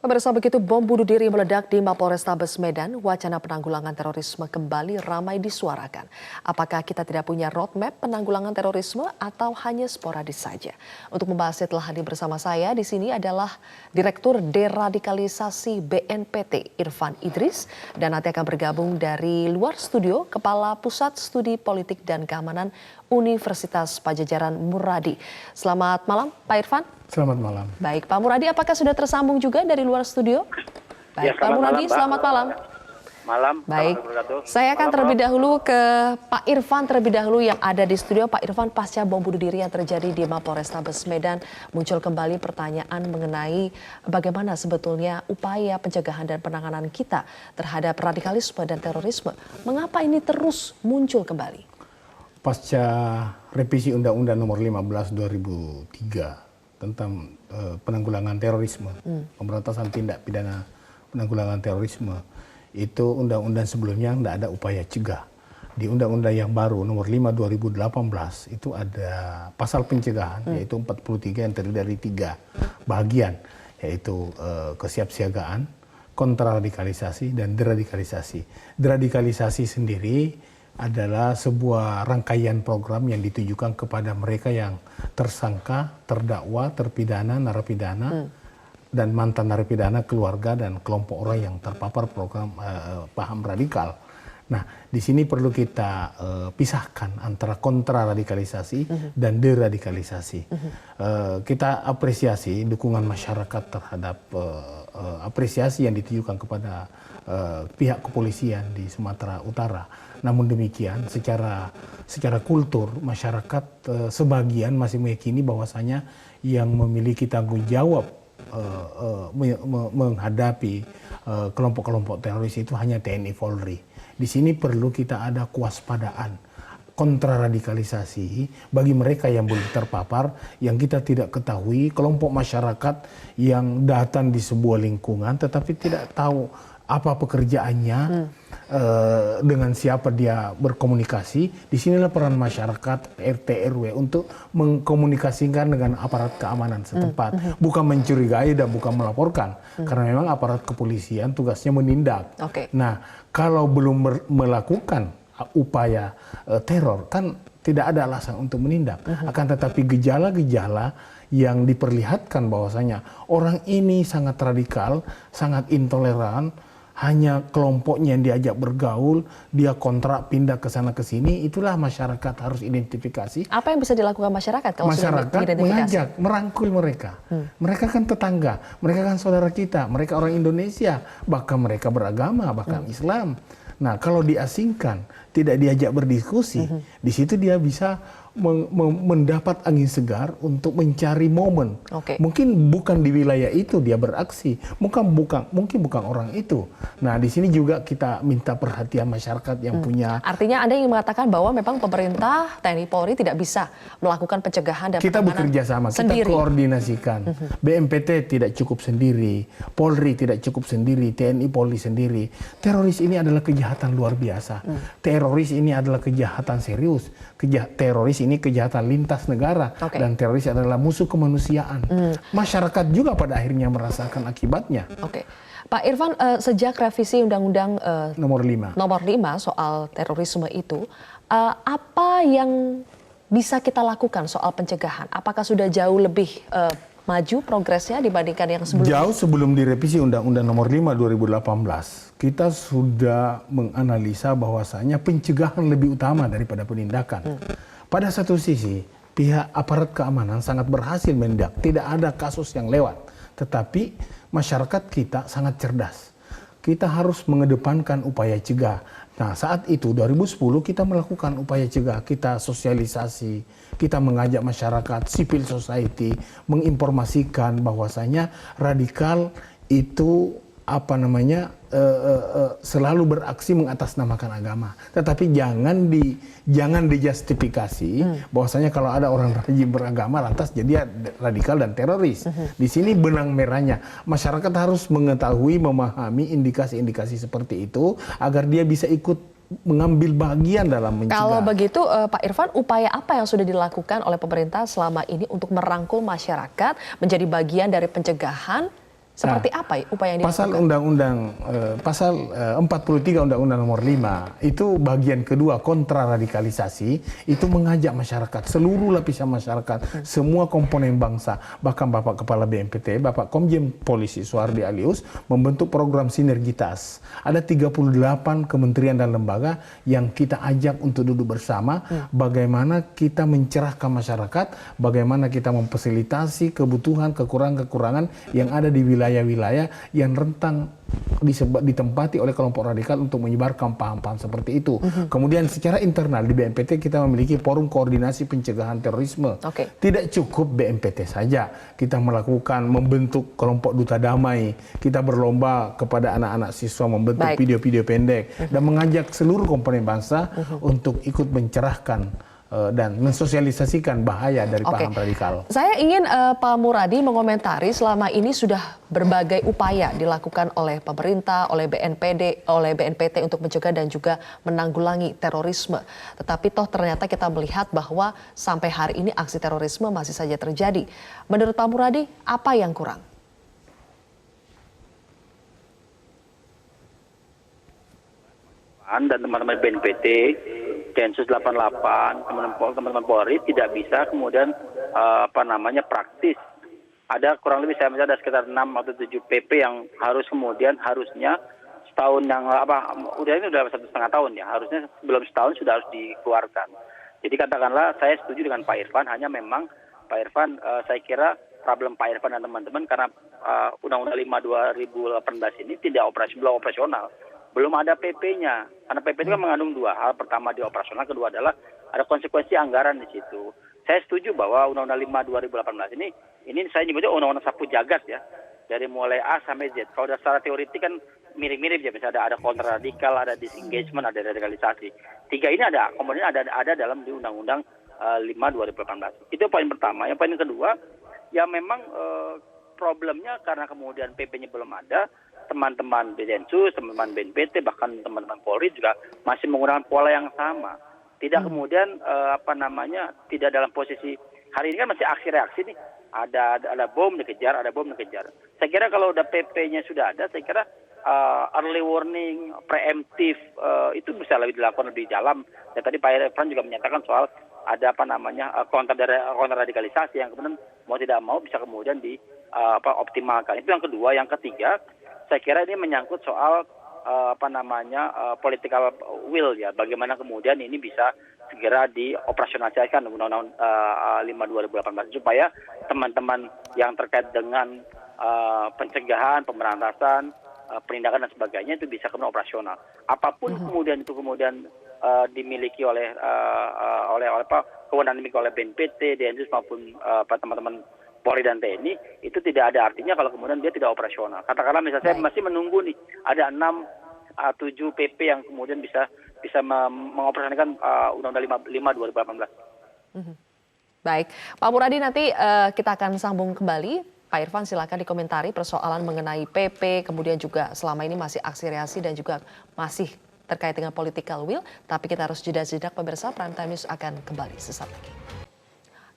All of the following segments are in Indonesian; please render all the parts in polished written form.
Pemirsa, begitu bom bunuh diri meledak di Mapolrestabes Medan, wacana penanggulangan terorisme kembali ramai disuarakan. Apakah kita tidak punya roadmap penanggulangan terorisme atau hanya sporadis saja? Untuk membahasnya telah hadir bersama saya di sini adalah Direktur Deradikalisasi BNPT Irfan Idris, dan nanti akan bergabung dari luar studio Kepala Pusat Studi Politik dan Keamanan Universitas Padjadjaran Muradi. Selamat malam Pak Irfan. Selamat malam. Baik, Pak Muradi, apakah sudah tersambung juga dari luar studio? Baik, Ya, Pak Muradi, malam, selamat malam. Malam. Baik, saya akan terlebih dahulu ke Pak Irfan terlebih dahulu yang ada di studio. Pak Irfan, pasca bom bunuh diri yang terjadi di Mapolrestabes Medan, muncul kembali pertanyaan mengenai bagaimana sebetulnya upaya pencegahan dan penanganan kita terhadap radikalisme dan terorisme. Mengapa ini terus muncul kembali? Pasca revisi Undang-Undang Nomor 15 2003 tentang penanggulangan terorisme, pemberantasan tindak pidana penanggulangan terorisme, itu undang-undang sebelumnya tidak ada upaya cegah. Di undang-undang yang baru Nomor 5 2018 itu ada pasal pencegahan, yaitu 43 yang terdiri dari 3 bagian, yaitu kesiapsiagaan, kontraradikalisasi, dan deradikalisasi. Deradikalisasi sendiri adalah sebuah rangkaian program yang ditujukan kepada mereka yang tersangka, terdakwa, terpidana, narapidana, dan mantan narapidana, keluarga, dan kelompok orang yang terpapar program paham radikal. Nah, di sini perlu kita pisahkan antara kontraradikalisasi dan deradikalisasi. Kita apresiasi dukungan masyarakat terhadap apresiasi yang ditujukan kepada pihak kepolisian di Sumatera Utara. Namun demikian, secara kultur masyarakat sebagian masih meyakini bahwasanya yang memiliki tanggung jawab menghadapi kelompok-kelompok teroris itu hanya TNI Polri. Di sini perlu kita ada kewaspadaan, kontraradikalisasi bagi mereka yang belum terpapar, yang kita tidak ketahui, kelompok masyarakat yang datang di sebuah lingkungan tetapi tidak tahu apa pekerjaannya, dengan siapa dia berkomunikasi. Disinilah peran masyarakat, RT RW untuk mengkomunikasikan dengan aparat keamanan setempat, bukan mencurigai dan bukan melaporkan, karena memang aparat kepolisian tugasnya menindak. Nah, kalau belum melakukan upaya teror, kan tidak ada alasan untuk menindak. Akan tetapi gejala-gejala yang diperlihatkan bahwasanya orang ini sangat radikal, sangat intoleran, hanya kelompoknya yang diajak bergaul, dia kontrak pindah ke sana ke sini, itulah masyarakat harus identifikasi. Apa yang bisa dilakukan masyarakat kalau masyarakat mengajak, merangkul mereka. Mereka kan tetangga, mereka kan saudara kita, mereka orang Indonesia, bahkan mereka beragama, bahkan Islam. Nah, kalau diasingkan, tidak diajak berdiskusi, di situ dia bisa mendapat angin segar untuk mencari momen. Mungkin bukan di wilayah itu dia beraksi, mungkin bukan orang itu. Nah, di sini juga kita minta perhatian masyarakat yang punya. Artinya Anda ingin mengatakan bahwa memang pemerintah, TNI Polri tidak bisa melakukan pencegahan dan kita bekerja sama, kita koordinasikan. BNPT tidak cukup sendiri, Polri tidak cukup sendiri, TNI Polri sendiri. Teroris ini adalah kejahatan luar biasa. Teroris ini adalah kejahatan serius. Teroris ini kejahatan lintas negara, dan teroris adalah musuh kemanusiaan. Masyarakat juga pada akhirnya merasakan akibatnya. Pak Irfan, sejak revisi Undang-Undang Nomor 5 soal terorisme itu, apa yang bisa kita lakukan soal pencegahan? Apakah sudah jauh lebih maju progresnya dibandingkan yang sebelumnya? Jauh sebelum direvisi Undang-Undang Nomor 5 2018, kita sudah menganalisa bahwasanya pencegahan lebih utama daripada penindakan. Pada satu sisi, pihak aparat keamanan sangat berhasil menindak, tidak ada kasus yang lewat. Tetapi masyarakat kita sangat cerdas. Kita harus mengedepankan upaya cegah. Nah, saat itu 2010 kita melakukan upaya cegah, kita sosialisasi, kita mengajak masyarakat, civil society, menginformasikan bahwasanya radikal itu selalu beraksi mengatasnamakan agama. Tetapi jangan dijustifikasi bahwasanya kalau ada orang rajin beragama lantas jadi radikal dan teroris. Di sini benang merahnya. Masyarakat harus mengetahui, memahami indikasi-indikasi seperti itu agar dia bisa ikut mengambil bagian dalam mencegah. Kalau begitu Pak Irfan, upaya apa yang sudah dilakukan oleh pemerintah selama ini untuk merangkul masyarakat menjadi bagian dari pencegahan Seperti apa upaya yang Pasal dilakukan? Undang-Undang Pasal 43 Undang-Undang Nomor 5 itu bagian kedua kontraradikalisasi itu mengajak masyarakat, seluruh lapisan masyarakat, semua komponen bangsa, bahkan Bapak Kepala BNPT, Bapak Komjen Polisi Soehardi Alius membentuk program sinergitas. Ada 38 kementerian dan lembaga yang kita ajak untuk duduk bersama bagaimana kita mencerahkan masyarakat, bagaimana kita memfasilitasi kebutuhan, kekurangan-kekurangan yang ada di wilayah-wilayah yang rentan ditempati oleh kelompok radikal untuk menyebarkan paham-paham seperti itu. Kemudian secara internal di BNPT kita memiliki forum koordinasi pencegahan terorisme. Tidak cukup BNPT saja. Kita membentuk kelompok duta damai. Kita berlomba kepada anak-anak siswa membentuk video-video pendek dan mengajak seluruh komponen bangsa untuk ikut mencerahkan dan mensosialisasikan bahaya dari paham radikal. Saya ingin Pak Muradi mengomentari selama ini sudah berbagai upaya dilakukan oleh pemerintah, oleh BNPT untuk mencegah dan juga menanggulangi terorisme. Tetapi toh ternyata kita melihat bahwa sampai hari ini aksi terorisme masih saja terjadi. Menurut Pak Muradi, apa yang kurang? Dan teman-teman BNPT, Densus 88, teman-teman Polri tidak bisa kemudian praktis. Ada kurang lebih saya ada sekitar 6 atau 7 PP yang harusnya setahun yang ini udah 1,5 tahun ya, harusnya sebelum setahun sudah harus dikeluarkan. Jadi katakanlah saya setuju dengan Pak Irfan, hanya memang Pak Irfan saya kira problem Pak Irfan dan teman-teman karena Undang-Undang 5 2018 ini belum operasional. Belum ada PP-nya. Karena PP itu kan mengandung dua hal. Pertama di operasional, kedua adalah ada konsekuensi anggaran di situ. Saya setuju bahwa Undang-Undang 5 2018 ini saya nyebutnya Undang-Undang sapu jagat ya. Dari mulai A sampai Z. Kalau secara teoritik kan mirip-mirip ya. Misalnya ada kontraradikal, ada disengagement, ada radikalisasi. Tiga ini ada, kemudian ada dalam di Undang-Undang 5 2018. Itu poin pertama. Yang poin kedua, ya memang problemnya karena kemudian PP-nya belum ada, teman-teman Densus, teman-teman BNPT, bahkan teman-teman Polri juga masih menggunakan pola yang sama. Tidak kemudian tidak dalam posisi hari ini kan masih aksi reaksi nih. Ada bom dikejar, ada bom dikejar. Saya kira kalau udah PP-nya sudah ada, saya kira early warning, preemptif itu bisa lebih dilakukan lebih dalam. Dan tadi Pak Irfan juga menyatakan soal ada kontraradikalisasi yang kemudian mau tidak mau bisa kemudian optimalkan. Itu yang kedua. Yang ketiga, saya kira ini menyangkut soal political will ya. Bagaimana kemudian ini bisa segera dioperasionalisasikan Undang-Undang 5 2018 supaya teman-teman yang terkait dengan pencegahan, pemberantasan, penindakan dan sebagainya itu bisa kemudian operasional. Apapun kemudian itu dimiliki oleh kewenangan dimiliki oleh BNPT, Densus maupun teman-teman Polri dan TNI, itu tidak ada artinya kalau kemudian dia tidak operasional. Katakanlah misalnya saya masih menunggu nih, ada 6-7 PP yang kemudian bisa mengoperasionalkan Undang-Undang 5 2018. Baik, Pak Muradi nanti kita akan sambung kembali. Pak Irfan silakan dikomentari persoalan mengenai PP, kemudian juga selama ini masih aksi reaksi dan juga masih terkait dengan political will. Tapi kita harus jeda-jeda, pemirsa. Prime Time News akan kembali sesaat lagi.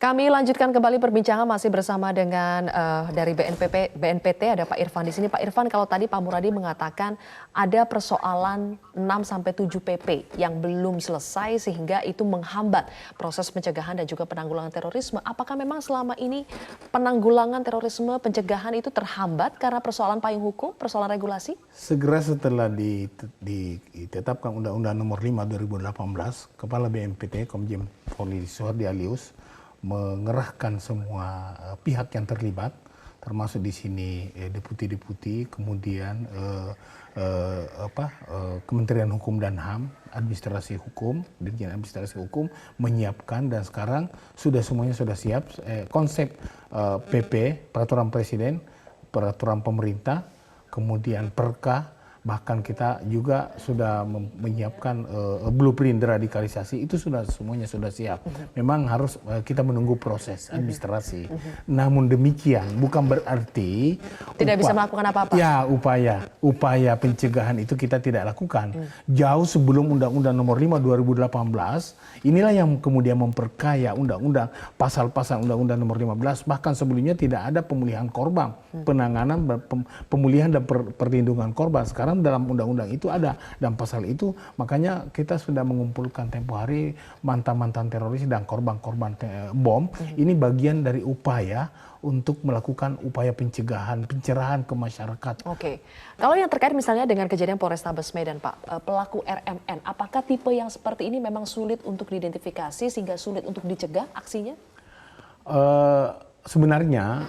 Kami lanjutkan kembali perbincangan masih bersama dengan dari BNPT ada Pak Irfan di sini. Pak Irfan, kalau tadi Pak Muradi mengatakan ada persoalan 6-7 PP yang belum selesai sehingga itu menghambat proses pencegahan dan juga penanggulangan terorisme. Apakah memang selama ini penanggulangan terorisme, pencegahan itu terhambat karena persoalan payung hukum, persoalan regulasi? Segera setelah ditetapkan Undang-Undang Nomor 5 2018, Kepala BNPT Komjen Polisi Soehardi Alius mengerahkan semua pihak yang terlibat, termasuk di sini deputi-deputi, kemudian Kementerian Hukum dan HAM, Administrasi Hukum, Dirjen Administrasi Hukum menyiapkan dan sekarang semuanya sudah siap konsep PP, peraturan presiden, peraturan pemerintah, kemudian perka, Bahkan kita juga sudah menyiapkan blueprint deradikalisasi, itu semuanya sudah siap. Memang harus kita menunggu proses administrasi. Namun demikian bukan berarti tidak bisa melakukan apa-apa. Ya, upaya pencegahan itu kita tidak lakukan. Jauh sebelum Undang-Undang Nomor 5 2018, inilah yang kemudian memperkaya undang-undang, pasal-pasal Undang-Undang Nomor 15. Bahkan sebelumnya tidak ada pemulihan korban, penanganan, pemulihan dan perlindungan korban. Sekarang dalam undang-undang itu ada, dan pasal itu makanya kita sudah mengumpulkan tempo hari mantan-mantan teroris dan korban-korban bom. Ini bagian dari upaya untuk melakukan upaya pencegahan, pencerahan ke masyarakat. Oke, kalau yang terkait misalnya dengan kejadian Polrestabes Medan, Pak, pelaku RMN, apakah tipe yang seperti ini memang sulit untuk diidentifikasi sehingga sulit untuk dicegah aksinya? Sebenarnya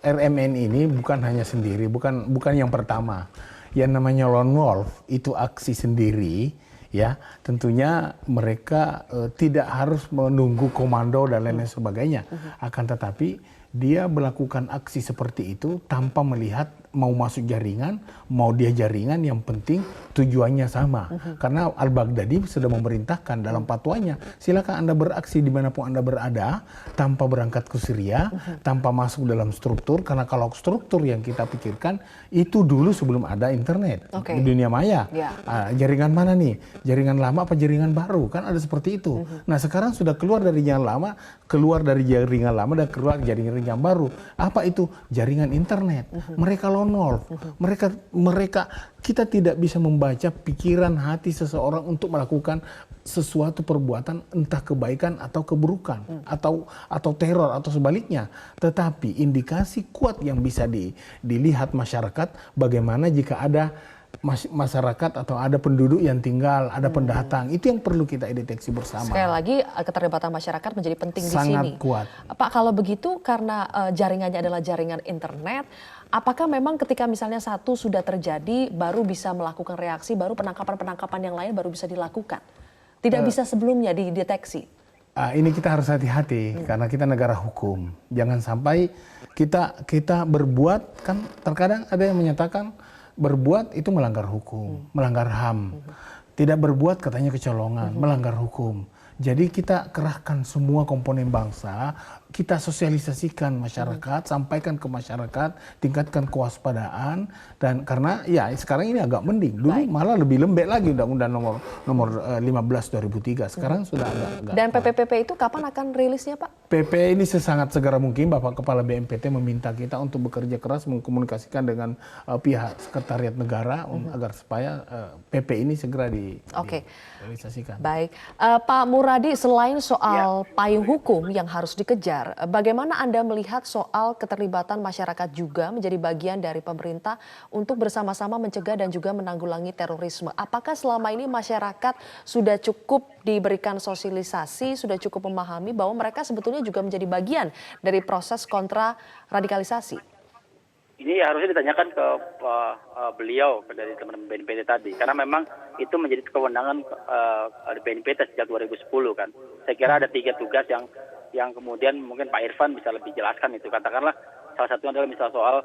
RMN ini bukan hanya sendiri, bukan yang pertama. Yang namanya lone wolf itu aksi sendiri, ya tentunya mereka tidak harus menunggu komando dan lain-lain sebagainya. Akan tetapi dia melakukan aksi seperti itu tanpa melihat mau masuk jaringan, mau dia jaringan, yang penting tujuannya sama. Karena Al-Baghdadi sudah memerintahkan dalam fatwanya, silakan Anda beraksi dimanapun Anda berada, tanpa berangkat ke Syria, tanpa masuk dalam struktur, karena kalau struktur yang kita pikirkan, itu dulu sebelum ada internet, di dunia maya. Jaringan mana nih? Jaringan lama apa jaringan baru? Kan ada seperti itu. Nah sekarang sudah keluar dari jaringan lama, keluar dari jaringan lama dan keluar jaringan yang baru. Apa itu? Jaringan internet. Mereka lone wolf. Mereka kita tidak bisa membaca pikiran hati seseorang untuk melakukan sesuatu perbuatan, entah kebaikan atau keburukan, atau teror atau sebaliknya. Tetapi indikasi kuat yang bisa dilihat masyarakat, bagaimana jika ada masyarakat atau ada penduduk yang tinggal, ada pendatang, itu yang perlu kita deteksi bersama. Sekali lagi keterlibatan masyarakat menjadi penting di sini. Sangat kuat. Pak, kalau begitu karena jaringannya adalah jaringan internet, apakah memang ketika misalnya satu sudah terjadi baru bisa melakukan reaksi, baru penangkapan-penangkapan yang lain baru bisa dilakukan? Tidak bisa sebelumnya dideteksi? Ini kita harus hati-hati karena kita negara hukum. Jangan sampai kita berbuat, kan terkadang ada yang menyatakan berbuat itu melanggar hukum, melanggar HAM. Tidak berbuat katanya kecolongan, melanggar hukum. Jadi kita kerahkan semua komponen bangsa, kita sosialisasikan masyarakat, sampaikan ke masyarakat, tingkatkan kewaspadaan, dan karena ya sekarang ini agak mending. Dulu malah lebih lembek lagi Undang-Undang nomor 15 2003. Sekarang sudah agak. Dan PPPP itu kapan akan rilisnya, Pak? PP ini sesangat segera mungkin. Bapak Kepala BNPT meminta kita untuk bekerja keras mengkomunikasikan dengan pihak Sekretariat Negara agar supaya PP ini segera direalisasikan. Baik, Pak Muradi, selain soal payung hukum yang harus dikejar, bagaimana Anda melihat soal keterlibatan masyarakat juga menjadi bagian dari pemerintah untuk bersama-sama mencegah dan juga menanggulangi terorisme? Apakah selama ini masyarakat sudah cukup diberikan sosialisasi, sudah cukup memahami bahwa mereka sebetulnya juga menjadi bagian dari proses kontra radikalisasi? Ini harusnya ditanyakan ke beliau, dari teman-teman BNPT tadi, karena memang itu menjadi kewenangan BNPT sejak 2010 kan. Saya kira ada 3 tugas yang kemudian mungkin Pak Irfan bisa lebih jelaskan itu. Katakanlah salah satunya adalah misal soal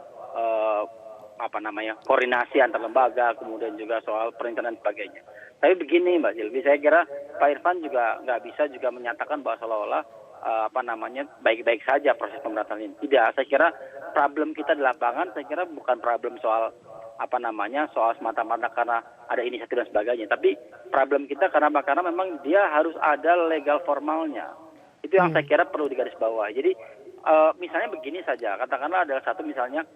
koordinasi antar lembaga, kemudian juga soal perencanaan dan sebagainya. Tapi begini Mbak Silvi, saya kira Pak Irfan juga nggak bisa juga menyatakan bahwa seolah-olah baik-baik saja proses pemberantasan ini. Tidak, saya kira problem kita di lapangan, saya kira bukan problem soal soal semata-mata karena ada inisiatif dan sebagainya. Tapi problem kita karena memang dia harus ada legal formalnya. Itu yang saya kira perlu digarisbawahi. Jadi misalnya begini saja, katakanlah ada satu misalnya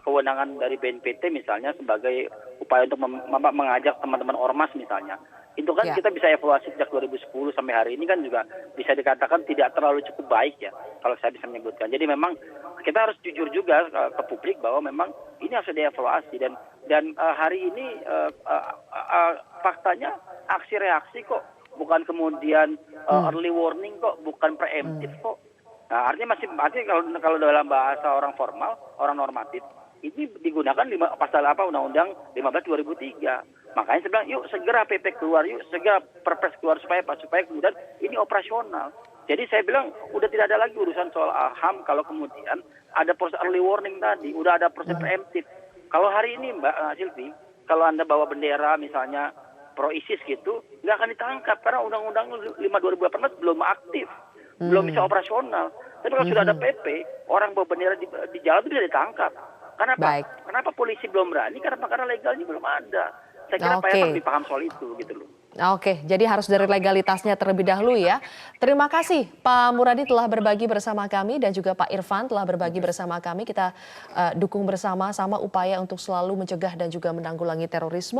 kewenangan dari BNPT misalnya sebagai upaya untuk mengajak teman-teman ormas misalnya. Itu kan kita bisa evaluasi sejak 2010 sampai hari ini kan juga bisa dikatakan tidak terlalu cukup baik ya, kalau saya bisa menyebutkan. Jadi memang kita harus jujur juga ke publik bahwa memang ini harus dievaluasi dan hari ini faktanya aksi reaksi kok, bukan kemudian early warning kok, bukan preemptif kok. Nah, artinya kalau dalam bahasa orang formal, orang normatif, ini digunakan pasal Undang-Undang 15 2003. Makanya saya bilang, yuk segera PP keluar, yuk segera Perpres keluar supaya kemudian ini operasional. Jadi saya bilang udah tidak ada lagi urusan soal HAM kalau kemudian ada proses early warning tadi, udah ada proses preemptif. Kalau hari ini Mbak Silvi, kalau Anda bawa bendera misalnya pro ISIS gitu, nggak akan ditangkap karena Undang-Undang 5 2018 belum aktif, belum bisa operasional. Tapi kalau sudah ada PP, orang bawa bendera di jalan itu bisa ditangkap. Kenapa? Baik. Kenapa polisi belum berani? Karena legalnya belum ada. Saya kira Pak Irfan lebih paham soal itu gitu loh. Oke, jadi harus dari legalitasnya terlebih dahulu ya. Terima kasih Pak Muradi telah berbagi bersama kami dan juga Pak Irfan telah berbagi bersama kami. Kita dukung bersama-sama upaya untuk selalu mencegah dan juga menanggulangi terorisme.